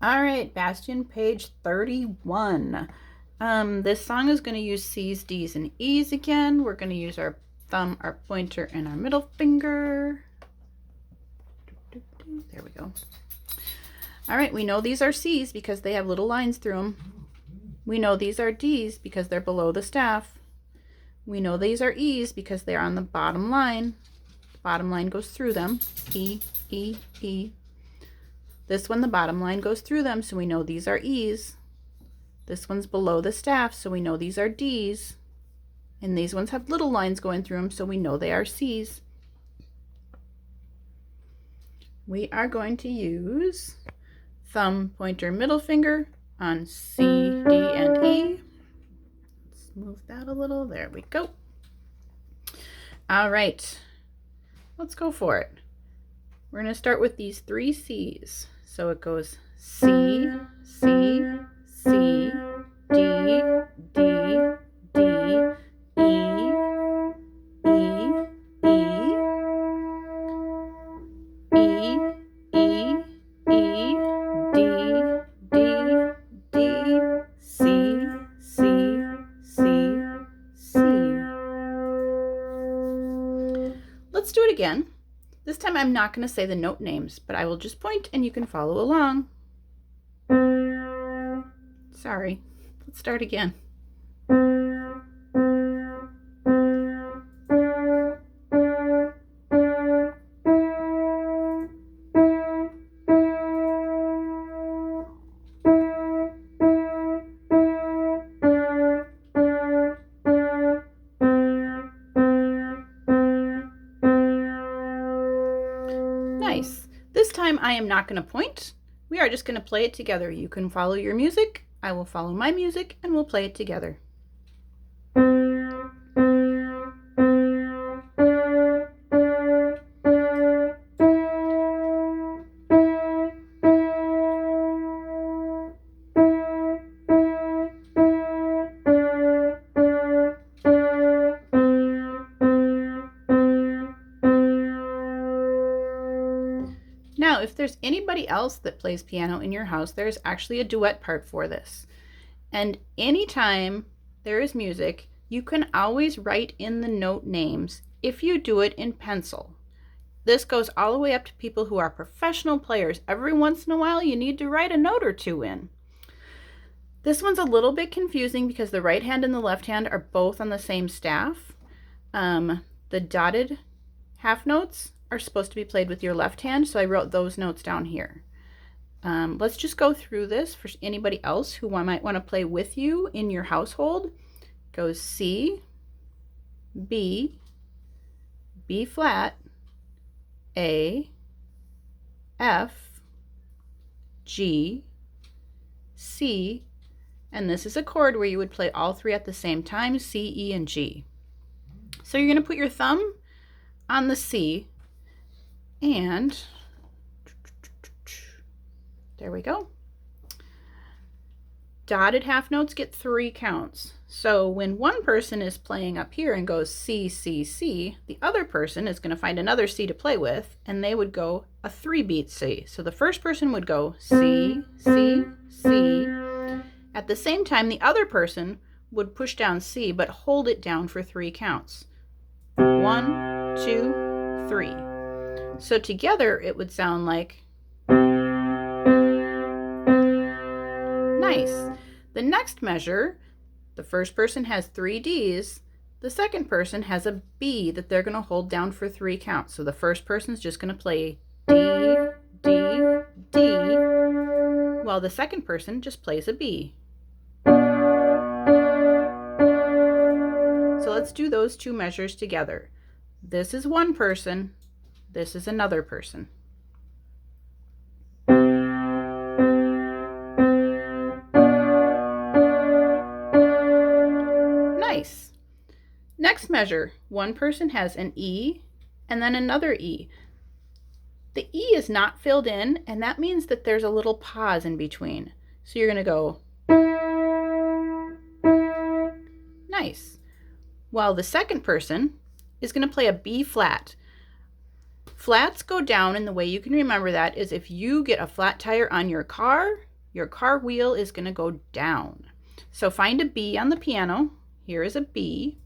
All right, Bastien, page 31. This song is going to use C's, D's, and E's again. We're going to use our thumb, our pointer, and our middle finger. There we go. All right, we know these are C's because they have little lines through them. We know these are D's because they're below the staff. We know these are E's because they're on the bottom line. The bottom line goes through them. E, E, E. This one, the bottom line goes through them, so we know these are E's. This one's below the staff, so we know these are D's. And these ones have little lines going through them, so we know they are C's. We are going to use thumb, pointer, middle finger on C, D, and E. Let's move that a little. There we go. All right, let's go for it. We're going to start with these three C's. So it goes C, C, C, D, D, D, E, E, E, E, E, E, D, D, D, C, C, C, C. Let's do it again. This time I'm not going to say the note names, but I will just point and you can follow along. Sorry. Let's start again. Nice. This time I am not going to point. We are just going to play it together. You can follow your music, I will follow my music, and we'll play it together. Now, if there's anybody else that plays piano in your house, there's actually a duet part for this. And anytime there is music, you can always write in the note names if you do it in pencil. This goes all the way up to people who are professional players. Every once in a while, you need to write a note or two in. This one's a little bit confusing because the right hand and the left hand are both on the same staff. The dotted half notes are supposed to be played with your left hand, so I wrote those notes down here. Let's just go through this for anybody else who might want to play with you in your household. Goes C, B, B flat, A, F, G, C, and this is a chord where you would play all three at the same time, C, E, and G. So you're going to put your thumb on the C, and there we go. Dotted half notes get 3 counts. So when one person is playing up here and goes C, C, C, the other person is going to find another C to play with, and they would go a 3-beat C. So the first person would go C, C, C. At the same time, the other person would push down C, but hold it down for 3 counts. 1, 2, 3. So together it would sound like nice. The next measure, the first person has 3 D's, the second person has a B that they're going to hold down for 3 counts. So the first person's just going to play D, D, D, while the second person just plays a B. So let's do those 2 measures together. This is one person, this is another person. Nice. Next measure, one person has an E and then another E. The E is not filled in, and that means that there's a little pause in between. So you're going to go nice. While the second person is going to play a B flat. Flats go down, and the way you can remember that is if you get a flat tire on your car, your car wheel is going to go down. So find a B on the piano. Here is a B.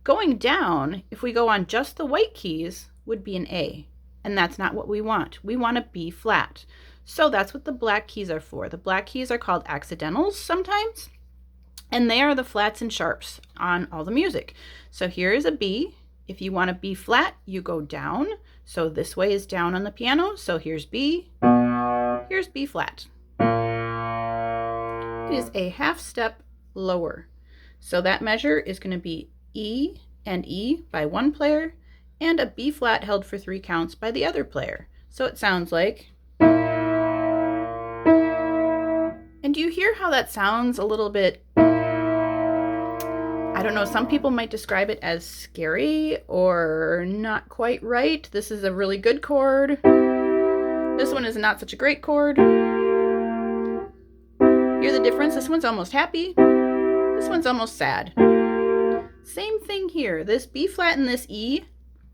Going down, if we go on just the white keys, would be an A. And that's not what we want. We want a B flat. So that's what the black keys are for. The black keys are called accidentals sometimes. And they are the flats and sharps on all the music. So here is a B. If you want a B flat, you go down. So this way is down on the piano. So here's B. Here's B flat. It is a half step lower. So that measure is going to be E and E by one player and a B flat held for 3 counts by the other player. So it sounds like. And do you hear how that sounds a little bit, I don't know, some people might describe it as scary or not quite right. This is a really good chord. This one is not such a great chord. Hear the difference? This one's almost happy. This one's almost sad. Same thing here. This B flat and this E,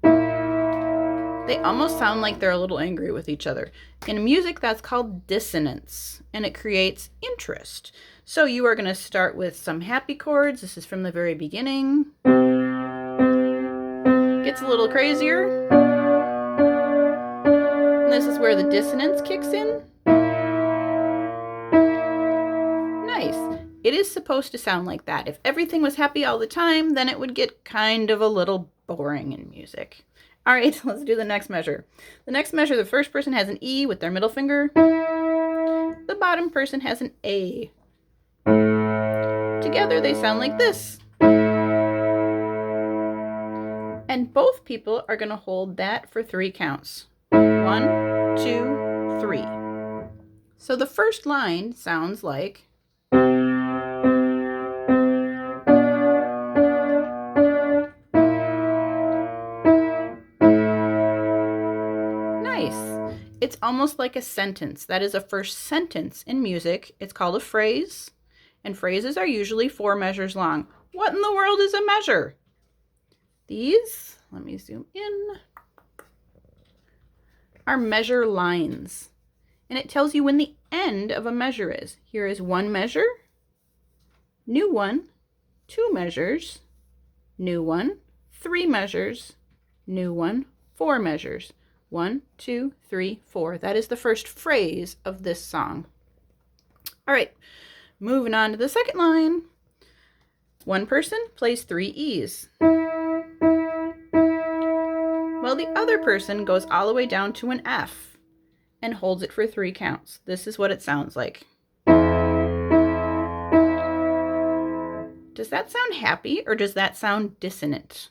they almost sound like they're a little angry with each other. In music, that's called dissonance, and it creates interest. So you are going to start with some happy chords. This is from the very beginning. Gets a little crazier. And this is where the dissonance kicks in. Nice. It is supposed to sound like that. If everything was happy all the time, then it would get kind of a little boring in music. All right, let's do the next measure. The next measure, the first person has an E with their middle finger. The bottom person has an A. Together they sound like this. And both people are going to hold that for 3 counts. 1, 2, 3. So the first line sounds like. It's almost like a sentence. That is a first sentence in music. It's called a phrase, and phrases are usually 4 measures long. What in the world is a measure? These, let me zoom in, are measure lines, and it tells you when the end of a measure is. Here is 1 measure, new one, 2 measures, new one, 3 measures, new one, 4 measures. 1, 2, 3, 4. That is the first phrase of this song. All right, moving on to the second line. One person plays 3 E's. Well, the other person goes all the way down to an F and holds it for 3 counts. This is what it sounds like. Does that sound happy or does that sound dissonant?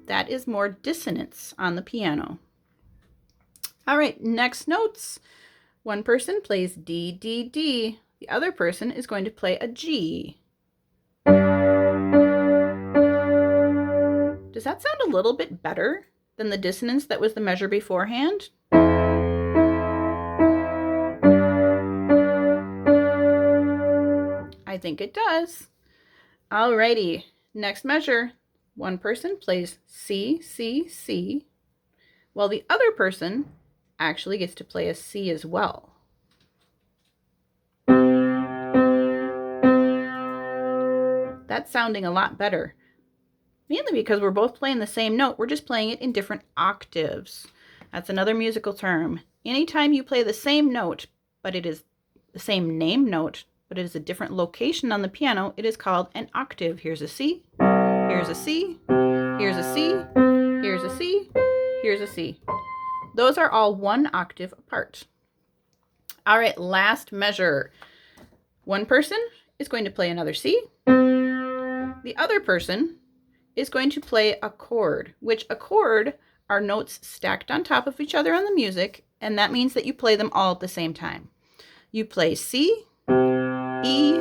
That is more dissonance on the piano. All right, next notes. One person plays D, D, D. The other person is going to play a G. Does that sound a little bit better than the dissonance that was the measure beforehand? I think it does. Alrighty, next measure. One person plays C, C, C, while the other person actually gets to play a C as well. That's sounding a lot better. Mainly because we're both playing the same note, we're just playing it in different octaves. That's another musical term. Anytime you play the same note, but it is the same name note, but it is a different location on the piano, it is called an octave. Here's a C, here's a C, here's a C, here's a C, here's a C. Those are all 1 octave apart. All right, last measure. One person is going to play another C. The other person is going to play a chord, which a chord are notes stacked on top of each other on the music, and that means that you play them all at the same time. You play C, E,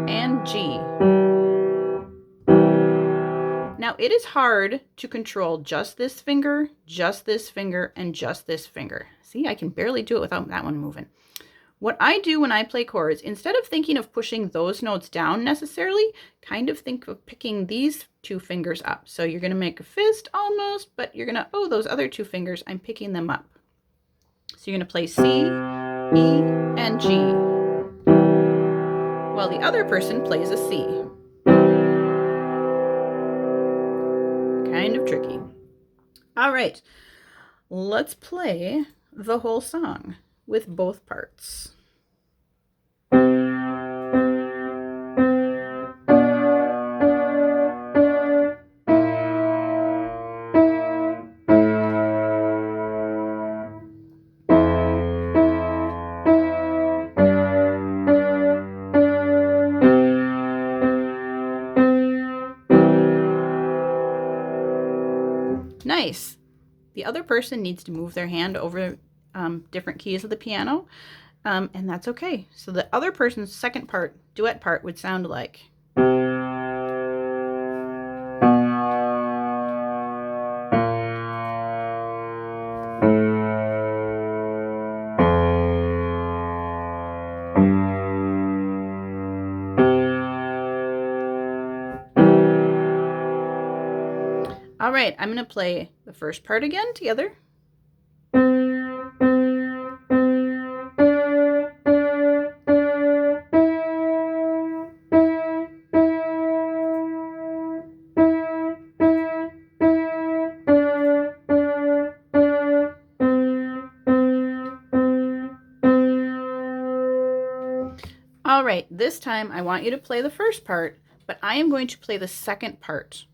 and G. Now, it is hard to control just this finger, and just this finger. See, I can barely do it without that one moving. What I do when I play chords, instead of thinking of pushing those notes down necessarily, kind of think of picking these 2 fingers up. So you're going to make a fist almost, but you're going to, those other 2 fingers, I'm picking them up. So you're going to play C, E, and G, while the other person plays a C. Kind of tricky. All right, let's play the whole song with both parts. Nice. The other person needs to move their hand over different keys of the piano, and that's okay. So the other person's second part, duet part, would sound like. All right, I'm going to play the first part again together. All right, this time I want you to play the first part, but I am going to play the second part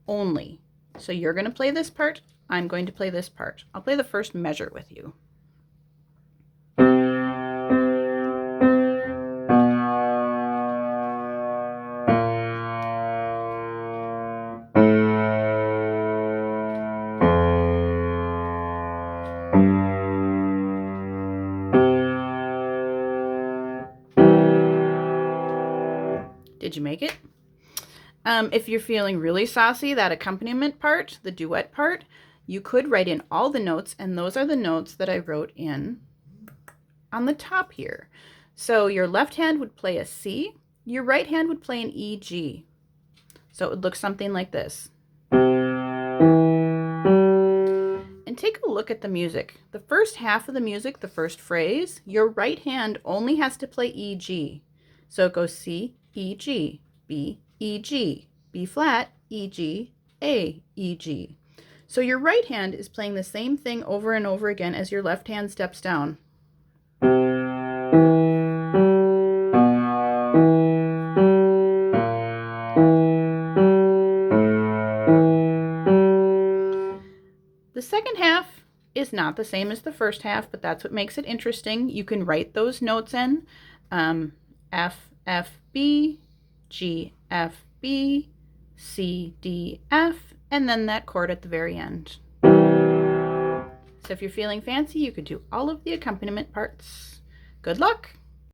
only. So you're going to play this part, I'm going to play this part. I'll play the first measure with you. Did you make it? If you're feeling really saucy, that accompaniment part, the duet part, you could write in all the notes, and those are the notes that I wrote in on the top here. So your left hand would play a C, your right hand would play an E, G. So it would look something like this. And take a look at the music. The first half of the music, the first phrase, your right hand only has to play E, G. So it goes C, E, G, B, E, G, B flat, E, G, A, E, G. So your right hand is playing the same thing over and over again as your left hand steps down. The second half is not the same as the first half, but that's what makes it interesting. You can write those notes in F, F, B, G, F, B, C, D, F, and then that chord at the very end. So if you're feeling fancy, you could do all of the accompaniment parts. Good luck!